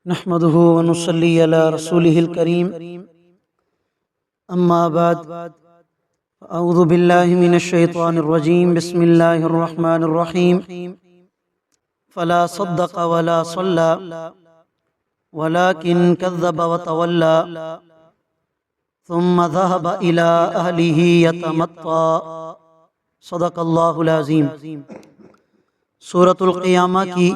نحمده ونصلي على رسوله الكريم اما بعد اعوذ باللہ من الشیطان الرجیم بسم اللہ الرحمن الرحیم فلا صدق ولا صلى ولكن كذب وتولى ثم ذهب الى اهله يتمطى صدق اللہ العظیم۔ سورۃ القیامہ کی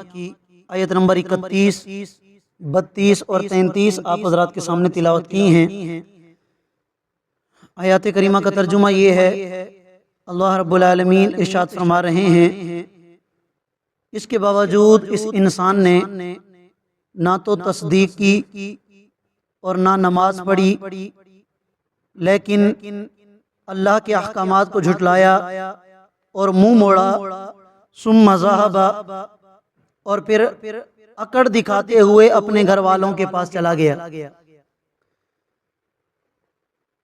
آیت نمبر 31، 32 اور 33 آپ حضرات کے سامنے تلاوت کی ہیں۔ آیات کریمہ کا ترجمہ یہ ہے، اللہ رب العالمین ارشاد فرما رہے ہیں، اس کے باوجود اس انسان نے نہ تو تصدیق کی اور نہ نماز پڑھی، لیکن اللہ کے احکامات کو جھٹلایا اور منہ موڑا، ثم ذہب، اور پھر اکڑ دکھاتے ہوئے اپنے گھر والوں کے پاس چلا گیا۔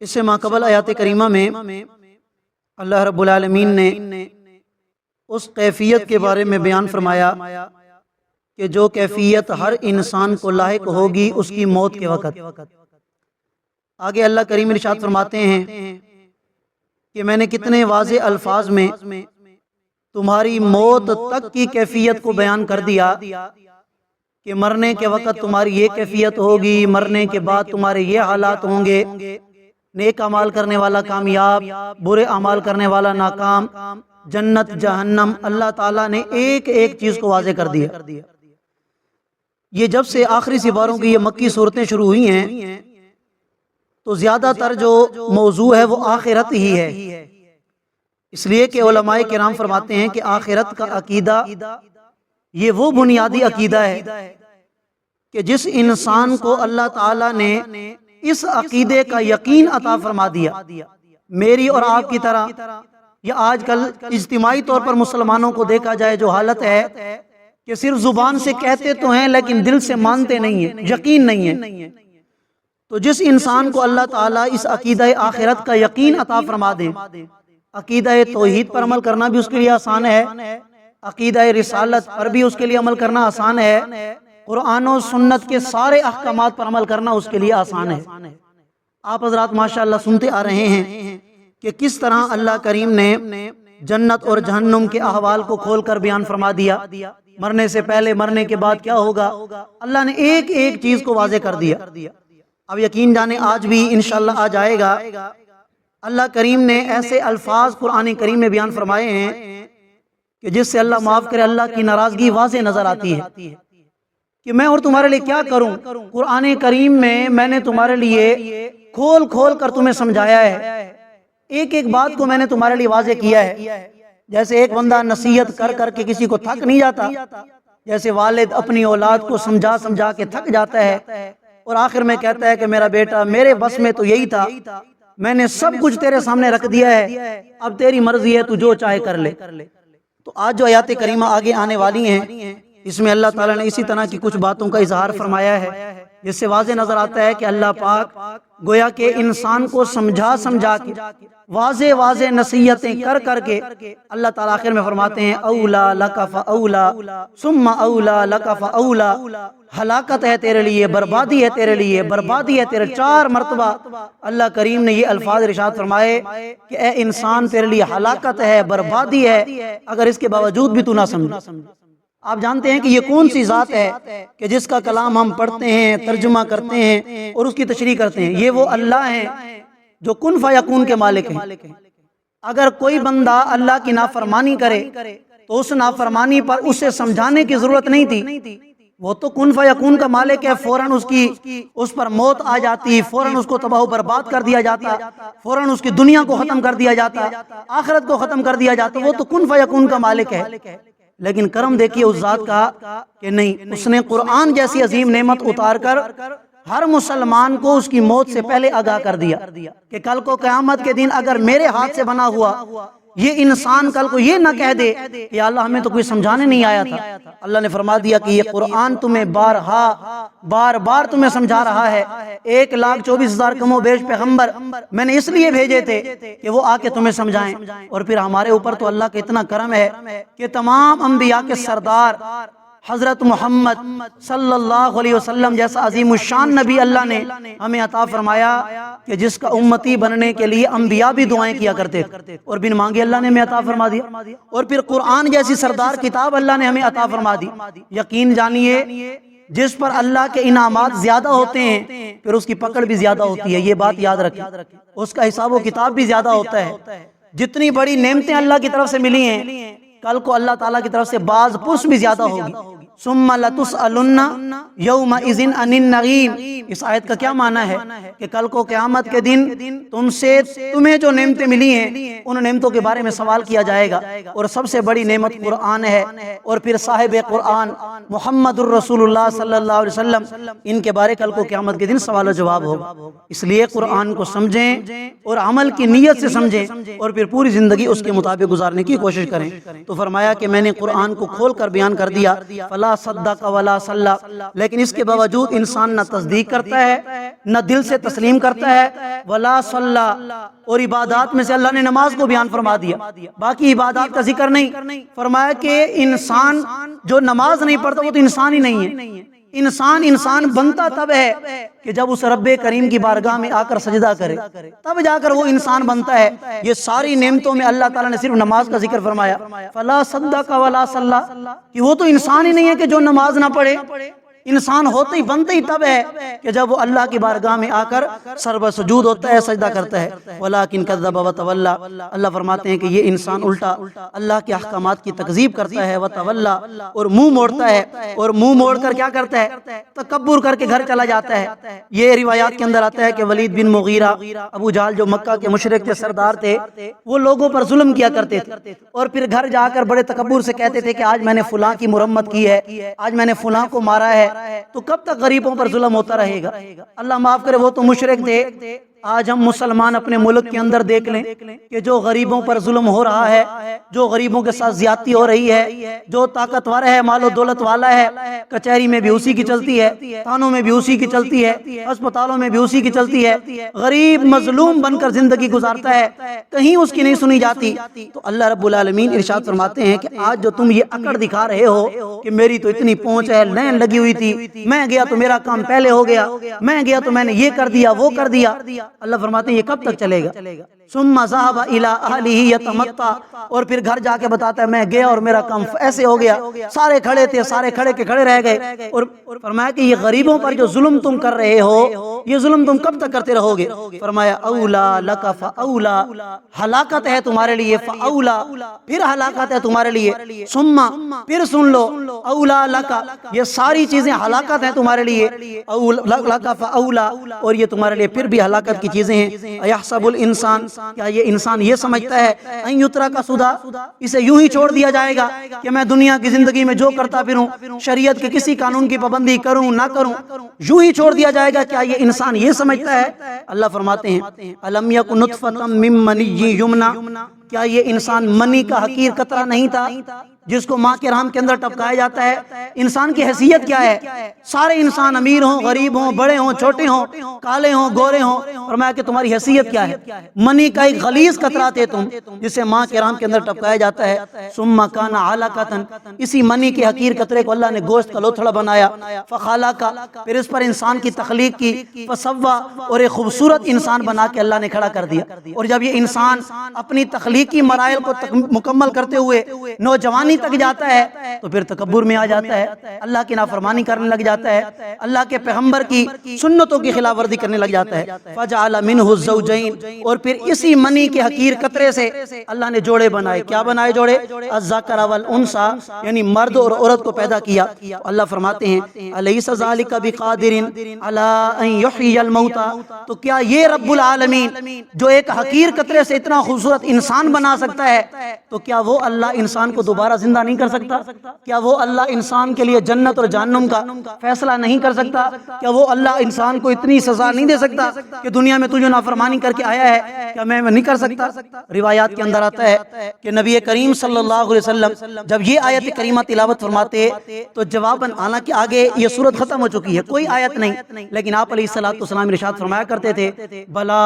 اس سے ماقبل آیات کریمہ میں اللہ رب العالمین نے اس کیفیت کے بارے میں بیان فرمایا کہ جو کیفیت ہر انسان کو لاحق ہوگی اس کی موت کے وقت۔ آگے اللہ کریم ارشاد فرماتے ہیں کہ میں نے کتنے واضح الفاظ میں تمہاری موت تک کی کیفیت کو بیان کر دیا کہ مرنے کے وقت تمہاری یہ کیفیت ہوگی، مرنے کے بعد تمہارے یہ حالات ہوں گے، نیک اعمال کرنے والا کامیاب، برے اعمال کرنے والا ناکام، جنت جہنم۔ اللہ تعالیٰ نے ایک ایک چیز کو واضح کر دیا۔ یہ جب سے آخری سپاروں کی یہ مکی صورتیں شروع ہوئی ہیں تو زیادہ تر جو موضوع ہے وہ آخرت ہی ہے، اس لیے کہ علماء کرام فرماتے ہیں کہ آخرت کا عقیدہ یہ وہ بنیادی عقیدہ ہے کہ جس انسان کو اللہ تعالیٰ نے اس عقیدے کا یقین عطا فرما دیا، میری اور آپ کی طرح، یا آج کل اجتماعی طور پر مسلمانوں کو دیکھا جائے جو حالت ہے کہ صرف زبان سے کہتے تو ہیں لیکن دل سے مانتے نہیں ہیں، یقین نہیں ہے۔ تو جس انسان کو اللہ تعالیٰ اس عقیدہ آخرت کا یقین عطا فرما دے، عقیدہ توحید پر عمل کرنا بھی اس کے لیے آسان ہے، عقیدہ رسالت پر بھی اس کے لیے عمل کرنا آسان ہے، قرآن و سنت کے سارے احکامات پر عمل کرنا اس کے لیے آسان ہے۔ آپ حضرات ماشاءاللہ سنتے آ رہے ہیں کہ کس طرح اللہ کریم نے جنت اور جہنم کے احوال کو کھول کر بیان فرما دیا، مرنے سے پہلے مرنے کے بعد کیا ہوگا، اللہ نے ایک ایک چیز کو واضح کر دیا۔ اب یقین جانے آج بھی انشاءاللہ آ جائے گا، اللہ کریم نے ایسے الفاظ قرآن کریم میں بیان فرمائے ہیں کہ جس سے اللہ معاف کرے اللہ کی ناراضگی واضح نظر آتی ہے کہ میں اور تمہارے لیے کیا کروں۔ قرآن کریم میں نے تمہارے لیے کھول کھول کر تمہیں سمجھایا ہے، ایک ایک بات کو میں نے تمہارے لیے واضح کیا ہے۔ جیسے ایک بندہ نصیحت کر کر کے کسی کو تھک نہیں جاتا، جیسے والد اپنی اولاد کو سمجھا سمجھا کے تھک جاتا ہے اور آخر میں کہتا ہے کہ میرا بیٹا میرے بس میں تو یہی تھا، میں نے سب کچھ تیرے سامنے رکھ دیا ہے، اب تیری مرضی ہے تو جو چاہے کر لے۔ تو آج جو آیات کریمہ آگے آنے والی ہیں اس میں اللہ تعالیٰ نے اسی طرح کی کچھ باتوں کا اظہار فرمایا ہے، جس سے واضح نظر آتا ہے کہ اللہ پاک گویا کہ انسان کو سمجھا سمجھا کے واضح واضح نصیحتیں کر کر کے اللہ تعالیٰ آخر میں فرماتے ہیں اولا لک فاولا ثم اولا لک فاولا، ہلاکت ہے تیرے لیے، بربادی ہے تیرے لیے، بربادی ہے تیرے۔ 4 مرتبہ اللہ کریم نے یہ الفاظ ارشاد فرمائے کہ اے انسان تیرے لیے ہلاکت ہے، بربادی ہے، اگر اس کے باوجود بھی تو نہ سمجھ۔ آپ جانتے ہیں کہ یہ کون سی ذات ہے کہ جس کا کلام ہم پڑھتے ہیں، ترجمہ کرتے ہیں اور اس کی تشریح کرتے ہیں؟ یہ وہ اللہ ہیں جو کن فیکون کے مالک ہیں۔ اگر کوئی بندہ اللہ کی نافرمانی کرے تو اس نافرمانی پر اسے سمجھانے کی ضرورت نہیں تھی، وہ تو کن فیکون کا مالک ہے، فوراً اس پر موت آ جاتی، فوراً اس کو تباہ و برباد کر دیا جاتا، فوراً اس کی دنیا کو ختم کر دیا جاتا، آخرت کو ختم کر دیا جاتا، وہ تو کن فیکون کا مالک ہے۔ لیکن کرم دیکھیے اس ذات کا کہ نہیں، اس نے قرآن جیسی عظیم نعمت اتار کر ہر مسلمان کو اس کی موت سے پہلے آگاہ کر دیا کہ کل کو قیامت کے دن اگر میرے ہاتھ سے بنا ہوا یہ انسان کل کو یہ نہ کہہ دے کہ یا اللہ ہمیں تو کوئی سمجھانے نہیں آیا تھا، اللہ نے فرما دیا کہ یہ قرآن تمہیں بار بار تمہیں سمجھا رہا ہے۔ 1,24,000 کم و بیش پیغمبر میں نے اس لیے بھیجے تھے کہ وہ آ کے تمہیں سمجھائیں، اور پھر ہمارے اوپر تو اللہ کا اتنا کرم ہے کہ تمام انبیاء کے سردار حضرت محمد صلی اللہ علیہ وسلم جیسا عظیم الشان نبی اللہ نے ہمیں عطا فرمایا کہ جس کا امتی بننے کے لیے انبیاء بھی دعائیں کیا کرتے تھے اور بن مانگے اللہ نے ہمیں عطا فرما دیا. اور پھر قرآن جیسی سردار کتاب اللہ نے ہمیں عطا فرما دی. یقین جانیے جس پر اللہ کے انعامات زیادہ ہوتے ہیں پھر اس کی پکڑ بھی زیادہ ہوتی ہے. یہ بات یاد رکھیں, اس کا حساب و کتاب بھی زیادہ ہوتا ہے. جتنی بڑی نعمتیں اللہ کی طرف سے ملی ہیں کل کو اللہ تعالیٰ کی طرف سے باز پرس بھی زیادہ ہوگی. ثم لتسألن یومئذ عن النعیم. اس آیت کا کیا معنی ہے کہ کل کو قیامت کے دن تمہیں جو نعمتیں ملی ہیں ان نعمتوں کے بارے میں سوال کیا جائے گا. اور سب سے بڑی نعمت قرآن ہے, اور پھر صاحب قرآن محمد الرسول اللہ صلی اللہ علیہ وسلم, ان کے بارے کل کو قیامت کے دن سوال و جواب ہوگا. اس لیے قرآن کو سمجھیں اور عمل کی نیت سے سمجھیں اور پھر پوری زندگی اس کے مطابق گزارنے کی کوشش کریں. تو فرمایا کہ میں نے قرآن کو کھول کر بیان کر دیا, فلا صدق ولا صلی, لیکن اس کے باوجود انسان نہ تصدیق کرتا ہے نہ دل سے تسلیم کرتا ہے, ولا صلی, اور عبادات میں سے اللہ نے نماز کو بیان فرما دیا, باقی عبادات کا ذکر نہیں. فرمایا کہ انسان جو نماز نہیں پڑھتا وہ تو انسان ہی نہیں ہے. انسان بنتا تب ہے کہ جب اس رب کریم کی بارگاہ میں آ کر سجدہ کرے, تب جا کر وہ انسان بنتا ہے. یہ ساری نعمتوں میں اللہ تعالیٰ نے صرف نماز کا ذکر فرمایا, فلا صدق ولا صلی, کہ وہ تو انسان ہی نہیں ہے کہ جو نماز نہ پڑھے. انسان ہوتے ہی بنتے ہی تب ہے کہ جب وہ اللہ کی بارگاہ میں آ کر سر سجود ہوتا ہے, سجدہ کرتا ہے. ولیکن کذب وتولی, اللہ فرماتے ہیں کہ یہ انسان الٹا اللہ کے احکامات کی تکذیب کرتا ہے, وتولی, اور منہ موڑتا ہے, اور منہ موڑ کر کیا کرتا ہے, تکبر کر کے گھر چلا جاتا ہے. یہ روایات کے اندر آتا ہے کہ ولید بن مغیرہ, ابو جہل جو مکہ کے مشرک تھے, سردار تھے, وہ لوگوں پر ظلم کیا کرتے تھے اور پھر گھر جا کر بڑے تکبر سے کہتے تھے کہ آج میں نے فلاں کی مرمت کی ہے, آج میں نے فلاں کو مارا ہے. تو کب تک غریبوں پر ظلم ہوتا رہے گا؟ اللہ معاف کرے, وہ تو مشرک تھے. آج ہم مسلمان اپنے ملک کے اندر دیکھ لیں کہ جو غریبوں پر ظلم ہو رہا ہے, جو غریبوں کے ساتھ زیادتی ہو رہی ہے, جو طاقتور ہے, مال و دولت والا ہے, کچہری میں بھی اسی کی چلتی ہے, تھانوں میں بھی اسی کی چلتی ہے, ہسپتالوں میں بھی اسی کی چلتی ہے. غریب مظلوم بن کر زندگی گزارتا ہے, کہیں اس کی نہیں سنی جاتی. تو اللہ رب العالمین ارشاد فرماتے ہیں کہ آج جو تم یہ اکڑ دکھا رہے ہو کہ میری تو اتنی پہنچ ہے, لین لگی ہوئی تھی, میں گیا تو میرا کام پہلے ہو گیا, میں گیا تو میں نے یہ کر دیا وہ کر دیا, اللہ فرماتے ہیں یہ کب تک چلے گا؟ ثم ذهب الى اهله يتمتع, اور پھر گھر جا کے بتاتا ہے میں گیا اور میرا کام ایسے ہو گیا. سارے کھڑے تھے, سارے کھڑے کے کھڑے رہ گئے. اور فرمایا کہ یہ غریبوں پر جو ظلم تم کر رہے ہو, یہ ظلم تم کب تک کرتے رہو گے؟ فرمایا اولا لک فاولا, ہلاکت ہے تمہارے لیے, فاولا, پھر ہلاکت ہے تمہارے لیے, ثم, پھر سن لو, اولا لک, یہ ساری چیزیں ہلاکت ہیں تمہارے لیے, اولا لک فاولا, اور یہ تمہارے لیے پھر بھی ہلاکت کی چیزیں ہیں. یحسب الانسان, کیا یہ انسان یہ سمجھتا ہے ان یترک سدی, اسے یوں ہی چھوڑ دیا جائے گا کہ میں دنیا کی زندگی میں جو کرتا پھروں, شریعت کے کسی قانون کی پابندی کروں نہ کروں, یوں ہی چھوڑ دیا جائے گا؟ کیا یہ انسان یہ سمجھتا ہے؟ اللہ فرماتے ہیں الم یک نطفۃ من منی یمنی, کیا یہ انسان منی کا حقیر قطرہ نہیں تھا جس کو ماں کے رحم کے اندر ٹپکایا جاتا ہے؟ انسان کی حیثیت کیا ہے؟ سارے انسان امیر ہوں, غریب ہوں, بڑے ہوں, چھوٹے ہوں, کالے ہوں, گورے ہوں, فرمایا کہ تمہاری حیثیت کیا ہے؟ منی کا ایک غلیظ قطرہ تھے تم جسے ماں کے رحم کے اندر ٹپکایا جاتا ہے. ثم کان علقۃ, اسی منی کے حقیر قطرے کو اللہ نے گوشت کا لوتھڑا بنایا, فخلق, پھر اس پر انسان کی تخلیق کی, فسوی, اور ایک خوبصورت انسان بنا کے اللہ نے کھڑا کر دیا. اور جب یہ انسان اپنی تخلیقی مراحل کو مکمل کرتے ہوئے نوجوانی تک جاتا ہے تو پھر تکبر میں آ جاتا ہے, اللہ کی نافرمانی کرنے لگ جاتا ہے, اللہ کے پیغمبر کی سنتوں کی خلاف ورزی کرنے لگ جاتا ہے. فجعل منہ الزوجین, اور پھر اسی منی کے حقیر قطرے سے اللہ نے جوڑے بنائے. کیا بنائے جوڑے؟ الذکر والانثی, یعنی مرد اور عورت کو پیدا کیا. اللہ فرماتے ہیں الیس ذلک بقادر علی ان یحیی الموتى, تو کیا یہ رب العالمین جو ایک حقیر قطرے سے اتنا خوبصورت انسان بنا سکتا ہے, تو کیا وہ اللہ انسان کو دوبارہ زندہ نہیں کر سکتا؟ کیا وہ اللہ انسان کے لیے جنت اور جہنم کا فیصلہ نہیں کر سکتا؟ کیا وہ اللہ انسان کو اتنی سزا نہیں دے سکتا کہ دنیا میں تجھے نافرمانی کر کے آیا ہے, کیا میں نہیں کر سکتا؟ روایات کے اندر آتا ہے کہ نبی کریم صلی اللہ علیہ وسلم جب یہ آیت کریمہ تلاوت فرماتے تو جواباً, حالانکہ آگے یہ سورت ختم ہو چکی ہے, کوئی آیت نہیں, لیکن آپ علیہ الصلوۃ والسلام ارشاد فرمایا کرتے تھے بلا,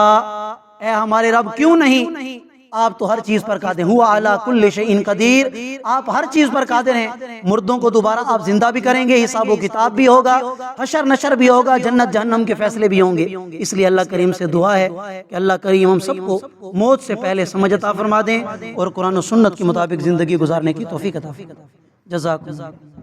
اے ہمارے رب کیوں نہیں, آپ تو ہر چیز پر قادر ہیں، ہوا علی کل شیء قدیر، آپ ہر چیز پر قادر ہیں، مردوں کو دوبارہ آپ زندہ بھی کریں گے، حساب و کتاب بھی ہوگا، حشر نشر بھی ہوگا، جنت جہنم کے فیصلے بھی ہوں گے۔ اس لیے اللہ کریم سے دعا ہے کہ اللہ کریم ہم سب کو موت سے پہلے سمجھ عطا فرما دیں اور قرآن و سنت کے مطابق زندگی گزارنے کی توفیق عطا فرمائیں۔ جزاک اللہ۔